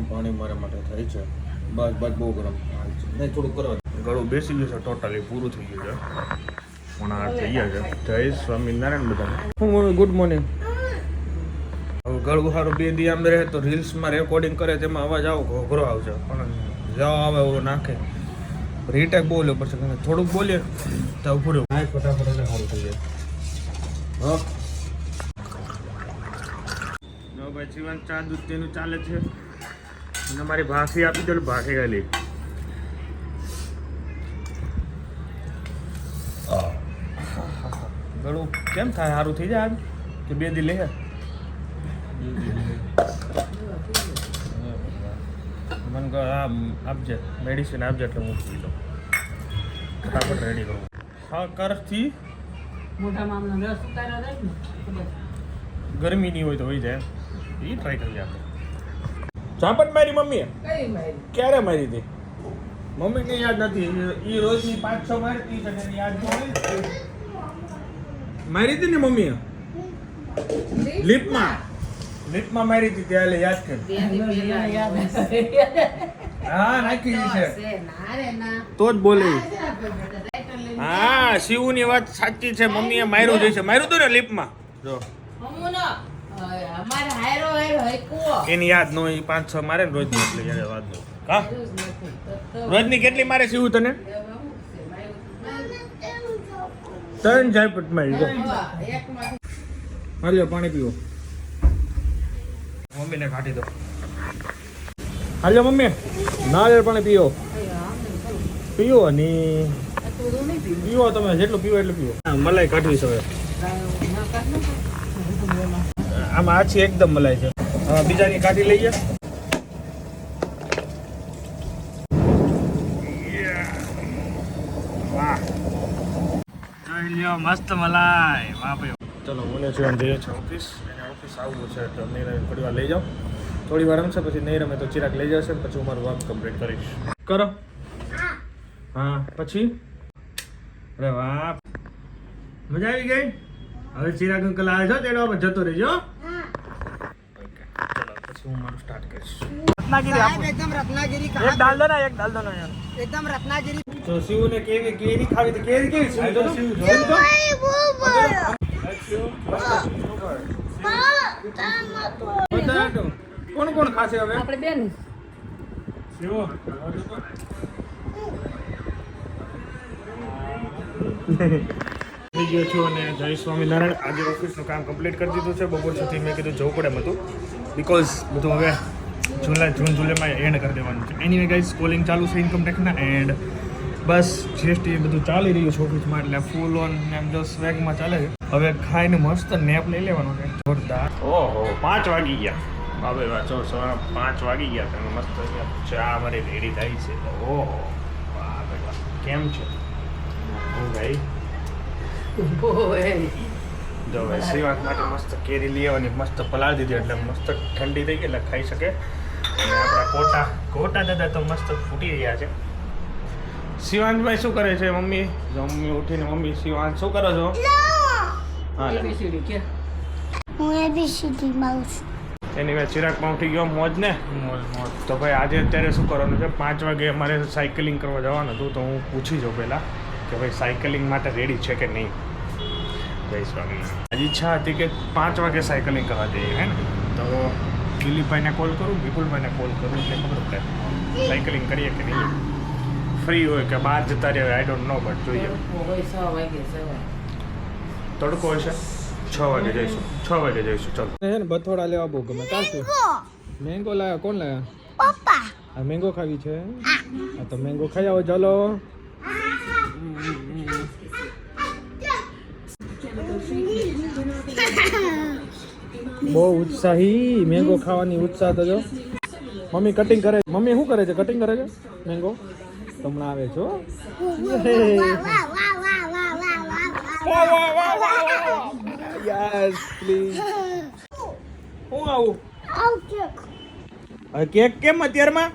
પાણી મારા માટે થાય છે. બસ બસ બહુ ગરમ નહીં, થોડુંક કરવા ગળું બેસી ગયું છે, ટોટલી પૂરું થઈ ગયું છે. પણ થઈ ગયા છે. જય સ્વામિનારાયણ બધાને. હું ગુડ મોર્નિંગ. હવે ગળું સારું 2 દી આમ રહે તો રીલ્સમાં રેકોર્ડિંગ કરે તેમાં અવાજ આવો ઘોઘરો આવશે, પણ જાઓ આવે એવું નાખે રીટેક બોલ્યો પડશે. થોડુંક બોલીએ તો પૂરું ફટાફટ એટલે સારું થઈ જાય. હા ભાઈ જીવન ચા દૂધ તેનું ચાલે છે. અને મારી ભાખરી આપી દો, ભાખરી ગાલી. ગળું કેમ થાય? સારું થઈ જાય કે 2 દી લે? મને કહો આપજે મેડિસિન આપજે એટલે હું પી લઉં. ફટાફટ રેડી કરું. હા કરથી મોટા મામલા રસ ઉતાર્યો જાય ને ગરમી નહીં હોય તો હોઈ જાય. એ ટ્રાય કરીએ આપણે. ઝાપટ મારી મમ્મીએ કઈ મારી ક્યારે મારી હતી? મમ્મીને યાદ નથી. એ રોજની 5-6 મારતી છે, એને યાદ નથી. મારી હતી ને મમ્મીએ લીપમાં મારી હતી ત્યારે યાદ કર. હા નાખી છે તો જ બોલે. હા શિવની વાત સાચી છે, મમ્મીએ માર્યું છે. માર્યું હતું ને લીપમાં. જો એની યાદ ન હોય. 5-6 મારે ને રોજની એટલે યાદ વાત ન. હા રોજની કેટલી મારે શિવ તને? 3 ઝાપટ મારી. હાલ્યો પાણી પીવો. મમ્મીને કાઢી દો. હાલ્યો મમ્મી નાળિયેર પાણી પીવો. પીવો ની પીવો તમે જેટલું પીવો એટલું પીવો. મલાઈ કાઢવી છે હવે. આમાં આછી એકદમ મલાઈ છે. હવે બીજાની કાઢી લઈએ. વાહ જોઈ લ્યો મસ્ત મલાઈ. વાહ ભાઈ. ચલો મને જીવન જઈએ છે ઓફિસ. એને ઓફિસ આવવું છે તો નહીં થોડી વાર લઈ જાઓ. થોડી વાર રમશે પછી નહીં રમે તો ચિરાગ લઈ જશે. પછી હું મારું વર્ક કમ્પ્લીટ કરીશ. કરો. હા પછી અરે વાહ મજા આવી ગઈ. હવે ચિરાગ અંકલ આવે છે તેડવા પર જતો રહેજો. ચલો પછી હું મારું સ્ટાર્ટ કરીશ. રત્નાગીરી આપો. एकदम रत्नागिरी એક ડાલ દો ના, એક ડાલ દો ના યાર. एकदम रत्नागिरी તો શિવને કેરી ખાવી તો કેરી કેવી છે? તો શિવ જોઈ તો કોણ કોણ ખાશે હવે? આપણે બેન શિવ થઈ ગયો છું અને જય સ્વામિનારાયણ. આજે ઓફિસનું કામ કમ્પ્લીટ કરી દીધું છે. બપોર સુધી મેં કીધું જવું પડે હતું બિકોઝ બધું હવે જૂન જુલાઈમાં એન્ડ કરી દેવાનું છે. એનીવે ગાઈઝ કોલિંગ ચાલુ છે ઇન્કમ ટેક્સના એન્ડ બસ જીએસટી બધું ચાલી રહ્યું છે ઓફિસમાં એટલે ફૂલ ઓન એમ જો સ્વેગમાં ચાલે છે. હવે ખાઈને મસ્ત નેપ લઈ લેવાનું છે જોરદાર. ઓહો 5 વાગી ગયા. બાબે વાંચો સવારના 5 વાગી ગયા. તમે મસ્ત ચા મારી રેડી થાય છે. ઓહો વાહ ભાઈ વાહ. કેમ છે હું ભાઈ? જો ભાઈ શ્રીવાસ માટે મસ્ત કેરી લઈ આવવાની મસ્ત પલાળી દીધી એટલે મસ્ત ઠંડી થઈ ગઈ એટલે ખાઈ શકે. અને આપણા કોટા દાદા તો મસ્ત ફૂટી રહ્યા છે. શિવાંશભાઈ શું કરે છે? મમ્મી મમ્મી ઉઠીને મમ્મી શિવાંશ શું કરો છો? હા એબીસીડી કે હું એબીસીડી માં એની વાત ચિરાગમાં ઉઠી ગયો મોજ ને મોજ. તો ભાઈ આજે અત્યારે શું કરવાનું છે? 5 વાગે અમારે સાયકલિંગ કરવા જવાનું હતું તો હું પૂછી જાઉં પહેલાં કે ભાઈ સાયકલિંગ માટે રેડી છે કે નહીં. જય સ્વામિનારાયણ. ઈચ્છા હતી કે 5 વાગે સાયકલિંગ કરવા જઈએ હે ને. તો દિલીપભાઈને કોલ કરું, વિપુલભાઈને કોલ કરું એટલે ખબર પડે સાયકલિંગ કરીએ કે નહીં. ફ્રી હોય કે બહાર જતા રહે આઈ ડોન્ટ નો બટ જોઈએ. 6 વાગે તડકો હશે 6 વાગે જઈશું. 6 વાગે જઈશું. ચાલો હે ને બથોડા લેવા બહુ ગમે. ચાલશે. મેંગો લાયા. કોણ લાયા? પપ્પા. આ મેંગો ખાવી છે. હા તો મેંગો ખાઈ આવો. ચાલો બહુ ઉત્સાહી મેંગો ખાવાની ઉત્સાહ તો જો. મમ્મી કટિંગ કરે. મમ્મી શું કરે છે? કટિંગ કરે છે મેંગો. તમને આવે છો યસ પ્લીઝ. હું આવું કેક કેમ અત્યારમાં?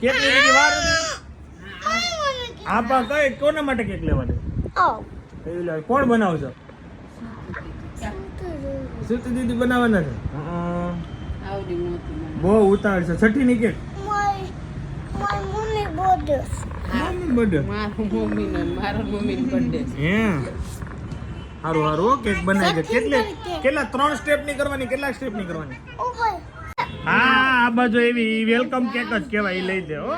કેક લેવાની વાર આપા કઈ કોના માટે કેક લેવાની? કોણ બનાવશે? સુતી દીદી બનાવવાના છે. બહુ ઉતાવળ છે. 6ઠી ની cake My mommy bought this. Mummy birthday મારું મમ્મીનો ને મારો મમ્મીનો birthday છે. હે હારું હારું કેક બનાવી દે કેટલા 3 સ્ટેપ ની કરવાની કેટલા સ્ટેપ ની કરવાની Oh boy. હા આ બાજુ એવી વેલકમ કેક જ કહેવાય એ લઈ દે હો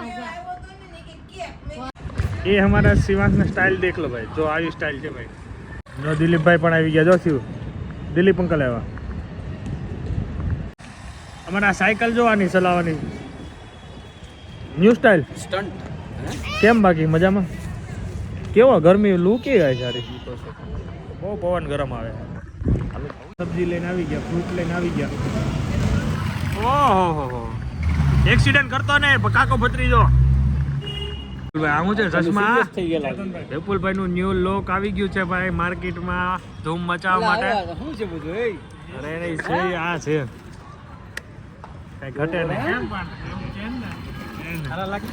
એ हमारा शिवांश ने स्टाइल देख लो भाई जो આવી સ્ટાઇલ છે ભાઈ જો દિલીપભાઈ પણ આવી ગયા જો શિવ દિલીપ અંકલ આવ્યા અમારા સાયકલ જોવાની ચલાવવાની ન્યૂ સ્ટાઇલ સ્ટન્ટ કેમ બાકી મજામાં કેવો ગરમી લૂ કે જાય સારી બહુ પવન ગરમ આવે સબ્જી લઈને આવી ગયા ફ્રૂટ લઈને આવી ગયા ઓહો એક્સિડન્ટ કરતો ને કાકો ભત્રીજો ભાઈ આવું છે ચશ્મા થઈ ગયેલા વિપુલભાઈ નું ન્યુ લુક આવી ગયું છે ભાઈ માર્કેટમાં ધૂમ મચાવવા માટે શું છે બધું એ અરે નહીં છે આ છે કઈ ઘટે નહીં કેમ પણ એવું છે ને સારા લાગે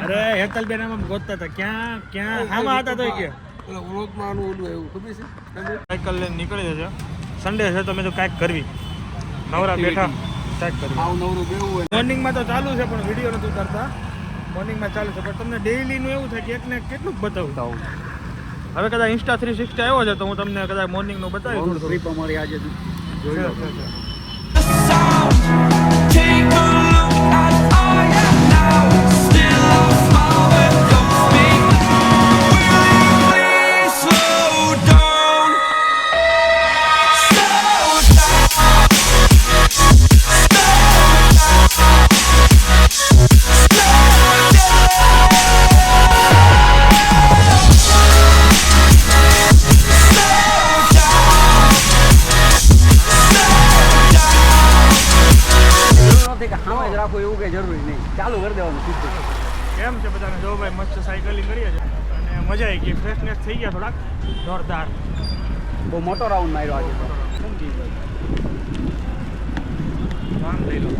અરે હેતલબેન આમ ગોતતા હતા ક્યાં હામાં હતા તો કે ઓળખમાં ઓલું એવું ખબર છે સાયકલ લઈને નીકળી જશે સન્ડે છે તો મેં તો કાંઈક કરવી નવરા બેઠા કાંઈક કરવી આવું નવરું બેવું હોય મોર્નિંગમાં તો ચાલુ છે પણ વિડીયો નથી ઉતારતા મોર્નિંગમાં ચાલુ છે પણ તમને ડેઈલીનું એવું થાય કે એકને કેટલું બતાવું હવે કદાચ ઇન્સ્ટા 360 આવ્યો છે તો હું તમને કદાચ મોર્નિંગનું બતાવી દઉં ટ્રીપ અમારી આજે છે. Take a look at I am now. Still a smile that don't speak. Will you please slow down? Slow down. રાખો એવું કઈ જરૂરી નહીં ચાલુ કરી દેવાનું સીધું કેમ છે બધાને જો ભાઈ મસ્ત સાયકલિંગ કરીએ છે અને મજા આવી ગઈ ફ્રેશનેસ થઈ ગયા થોડાક જોરદાર બહુ મોટો રાઉન્ડ માર્યો આજે તો આમ લઈ લો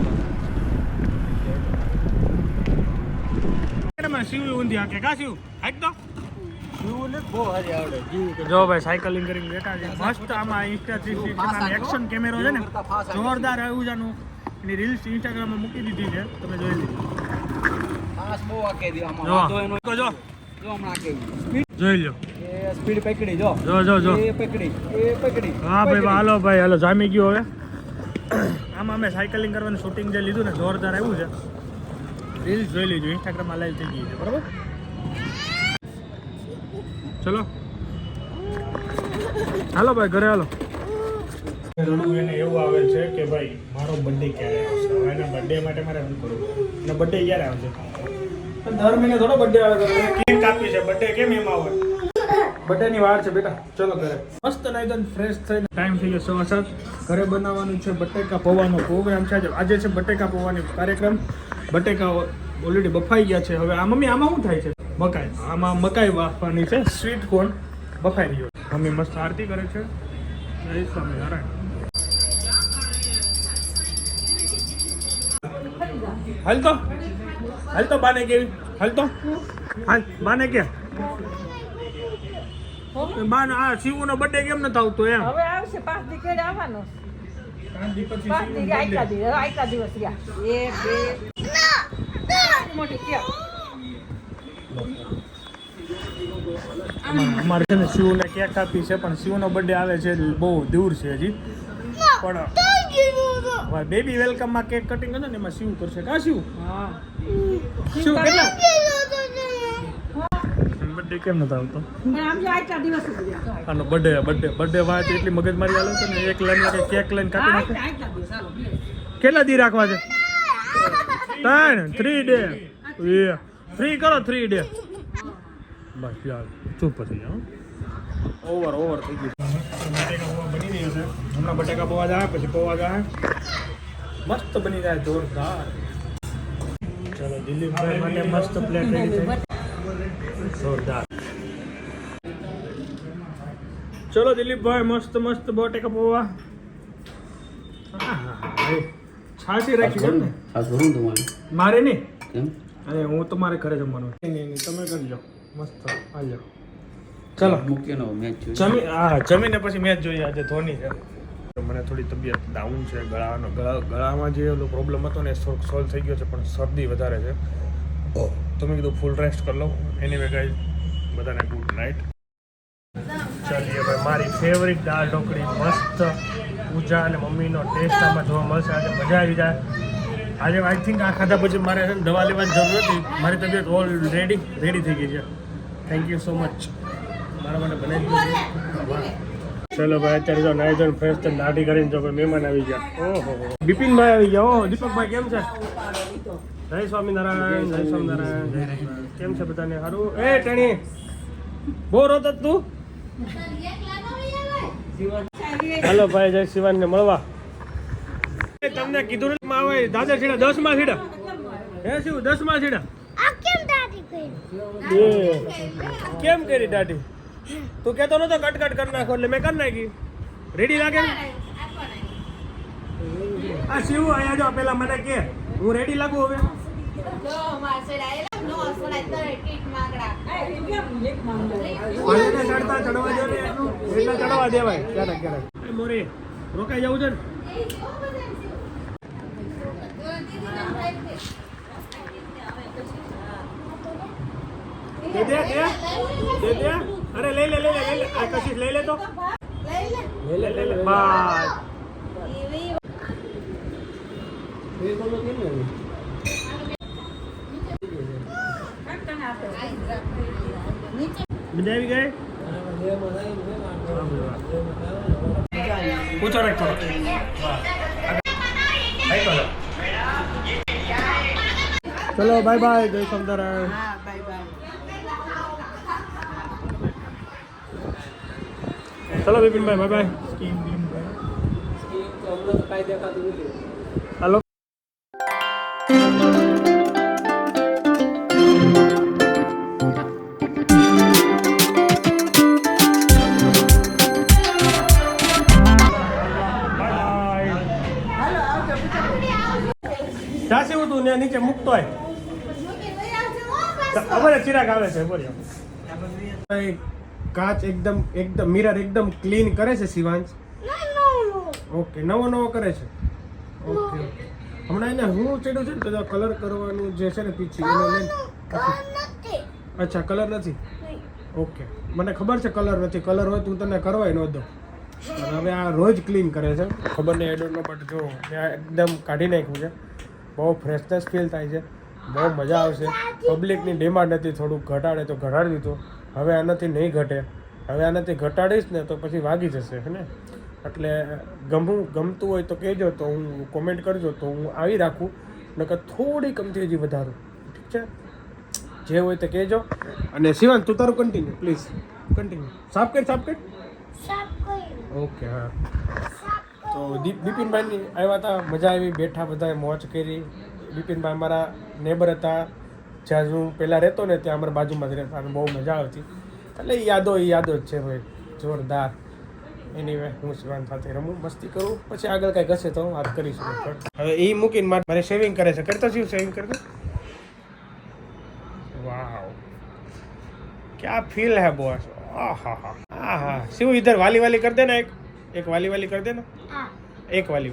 શિવ ઊંધી કે કા શિવ હાઈક તો બહુ હારી આવડે જો ભાઈ સાયકલિંગ કરીને બેઠા છે મસ્ત આમાં ઇન્સ્ટા 360 એક્શન કેમેરો છે ને જોરદાર આવ્યું છે આનું એની રીલ્સ ઇન્સ્ટાગ્રામમાં મૂકી દીધી છે તમે જોઈ લીધી પાસ બહુ આકે દી આમાં જો વાંધો એનો જો જો હમણાં આકે સ્પીડ જોઈ લો એ સ્પીડ પકડી જો જો એ પકડી હા ભાઈ હાલો જામી ગયો હવે આમાં અમે સાયકલિંગ કરવાનું શૂટિંગ જે લીધું ને જોરદાર આવ્યું છે રીલ્સ જોઈ લીધું ઇન્સ્ટાગ્રામમાં લાઈવ થઈ ગઈ છે બરાબર ચલો હાલો ભાઈ ઘરે હાલો રડવું એને એવું આવે છે કે ભાઈ મારો બર્થડે ક્યારે આવશે હવે એના બર્થડે માટે મારે શું કરવું અને બર્થડે ક્યારે આવશે દર મહિને થોડો બર્થડે આવે છે કેક કાપી છે બર્થડે કેમ એમ આવે બર્થડેની વાર છે બેટા ચલો ઘરે મસ્ત નાઈદન ફ્રેશ થઈને ટાઈમ થઈ ગયો 7:15 ઘરે બનાવવાનું છે બટેકા પૌવાનો પ્રોગ્રામ છે આજે છે બટેકા પૌવાની કાર્યક્રમ બટેકા ઓલરેડી બફાઈ ગયા છે હવે આ મમ્મી આમાં શું થાય છે મકાઈ આમાં મકાઈ વાફવાની છે સ્વીટ કોર્ન બફાઈ રહ્યો મમ્મી મસ્ત આરતી કરે છે જય સ્વામિનારાયણ હાલ તો બાને કેવી હાલ બાને કે બાન આ શિવનો બર્થડે કેમ નતો આવતો એમ હવે આવશે 5 દી કેડે આવવાનો 5 દી પછી 5 દી આટલા દિવસ ગયા 1 2 મોટી ક્યાં અમારે છે ને શિવને કેક કાપી છે પણ શિવનો બર્થડે આવે છે બહુ દૂર છે હજી પણ બેબી વેલકમમાં કેક કટિંગ હતો ને એમાં શિવ કરશે કા શિવ હા શિવ કેટલા બર્થડે કેમ નતો આવતો પણ આમ જે આટલા દિવસ ગયા આનો બર્થડે વાત એટલી મગજમારી હાલે છે ને એક લાઈન કેક લઈને કાપી નાખે આટલા દિવસ હાલો કેટલા દી રાખવા છે 3 ડે 3 કરો 3 ડે બસ યાર ચૂપ થઈ જાઓ ઓવર થઈ ગયું બટેકા પૌવા બની રહ્યો છે હમણાં બટેકા પૌવા જાય પછી પૌવા જાય મસ્ત બની જાય જોરદાર ચલો દિલીપભાઈ માટે મસ્ત પ્લેટ રેડી થઈ જોરદાર ચલો દિલીપભાઈ મસ્ત બટેકા પૌવા છાસી રાખી છે ને ખાસ ભરું તમારે મારે નહીં કેમ અરે હું તમારે ઘરે જમવાનું નહીં તમે કરજો મસ્ત હાલ ચલો મૂકીનો મેચ જમીને પછી મેચ જોઈએ આજે ધોની છે મને થોડી તબિયત ડાઉન છે ગળામાં જે ઓલો પ્રોબ્લેમ હતો ને એ સોલ્વ થઈ ગયો છે પણ શરદી વધારે છે તો મેં કીધું ફૂલ રેસ્ટ કરી લઉં. એનીવે ગાઈઝ બધાને ગુડ નાઇટ. ચાલીએ ભાઈ, મારી ફેવરિટ દાળ ઢોકળી મસ્ત પૂજા અને મમ્મીનો ટેસ્ટ આમાં જોવા મળશે. આજે મજા આવી જાય. આજે આઈ થિંક આ ખાધા પછી મારે છે ને દવા લેવાની જરૂર નથી. મારી તબિયત ઓલરેડી રેડી થઈ ગઈ છે. થેન્ક યુ સો મચ મારા માટે બનાવી દીધું. ચલો ભાઈ, અત્યારે જો નાઈ ધોઈને ફ્રેશ થઈને દાઢી કરીને જો કોઈ મહેમાન આવી ગયા. ઓહો, બિપિનભાઈ આવી ગયા. ઓહો, દીપકભાઈ કેમ છે? જય સ્વામિનારાયણ. જય સ્વામિનારાયણ. કેમ છે બધાને? સારું. એ ટેણી બહુ રોત તું. હાલો ભાઈ, જય શિવાનને મળવા. તમને કીધું નથી આવે દાદા છેડા 10 માં છેડા. હે શું 10 માં છેડા? આ કેમ દાદી કરી? કેમ કરી દાઢી? તું કહેતો નતો કટ કરી નાખો એટલે મેં કરી નાખી. રેડી લાગે ને? આ શિવ આયા જો પેલા મને કે હું રેડી લાગુ હવે. ચડવા દો ને એટલા ચડવા દેવાય ક્યારેક ક્યારેક. મોરી રોકાઈ જવું છે ને. દે અરે લઈ લે આ કશીશ લઈ લે તો લઈ લે બસ. મજા આવી ગઈ? પૂછો રાખ થોડો. ચલો બાય બાય. જય સ્વામિનારાયણ. ચલો બિપિનભાઈ બાય બાય. હાલો. જાસી હું તું ને નીચે મૂકતો હોય. અમારે ચિરાગ આવે છે બોલ્યો. કાચ એકદમ મિરર એકદમ ક્લીન કરે છે શિવાંશ. ઓકે, નવો કરે છે. ઓકે હમણાં એને હું ચડ્યું છે ને તો કલર કરવાનું જે છે ને પીછી એને લઈને. અચ્છા કલર નથી. ઓકે મને ખબર છે કલર નથી. કલર હોય તું તને કરવાય ન દો. હવે આ રોજ ક્લીન કરે છે. ખબર નહીં આઈ ડોન્ટ નો બટ જો એકદમ કાઢી નાખ્યું છે. બહુ ફ્રેશનેસ ફીલ થાય છે. બહુ મજા આવશે. પબ્લિકની ડિમાન્ડ હતી થોડુંક ઘટાડે તો ઘટાડી દીધું. હવે આનાથી નહીં ઘટે. હવે આનાથી ઘટાડીશ ને તો પછી વાગી જશે હે ને. એટલે ગમતું હોય તો કહેજો, તો હું કોમેન્ટ કરજો તો હું આવી રાખું. નકર થોડી કમથી હજી વધારું. ઠીક છે? જે હોય તે કહેજો. અને શિવાંશ તું તારું કન્ટિન્યુ પ્લીઝ કન્ટિન્યુ. સાફ કર. ઓકે હા. તો બિપિનભાઈની આવ્યા હતા, મજા આવી. બેઠા બધાએ મોજ કરી. બિપિનભાઈ અમારા નેબર હતા. જ્યાં હું પહેલાં રહેતો ને ત્યાં અમારા બાજુમાં જ રહેતા અને બહુ મજા આવતી. એટલે યાદો જ છે ભાઈ, જોરદાર. એનીવે હું શિવાન સાથે રમું, મસ્તી કરું, પછી આગળ કાંઈક હશે તો હું વાત કરીશું. હવે એ મૂકીને મારે શેવિંગ કરે છે. કરતો શિવ શેવિંગ કરતો. વાવ ક્યાં ફીલ હે બોસ. હા શિવ ઇધર વાલી कर देना. एक वाली कर देना. एक वाली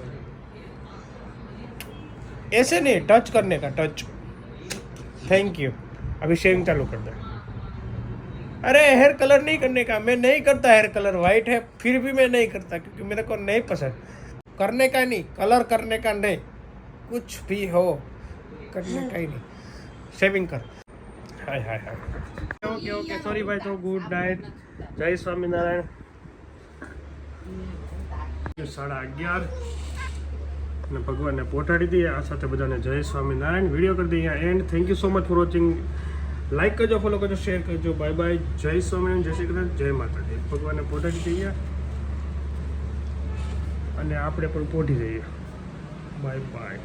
ऐसे नहीं, टच करने का, टच. Thank you. अभी शेविंग चालू कर दे. अरे हेयर कलर नहीं करने का, मैं नहीं करता हेयर कलर. वाइट है फिर भी मैं नहीं करता क्योंकि मेरे को नहीं पसंद. करने का नहीं, कलर करने का नहीं. कुछ भी हो करने का ही नहीं. शेविंग कर. हाय ओके सॉरी भाई. तो गुड नाइट. जय स्वामीनारायण. 11:30 અને ભગવાનને પહોંચાડી દઈએ. આ સાથે બધાને જય સ્વામિનારાયણ. વિડીયો કરી દઈએ અહીંયા and. Thank you so much for watching. Like કરજો, ફોલો કરજો, શેર કરજો. Bye bye. જય સ્વામિનારાયણ. જય શ્રી કૃષ્ણ. જય માતાજી. ભગવાનને પહોંચાડી દઈએ અને આપણે પણ પહોંચી જઈએ. Bye bye.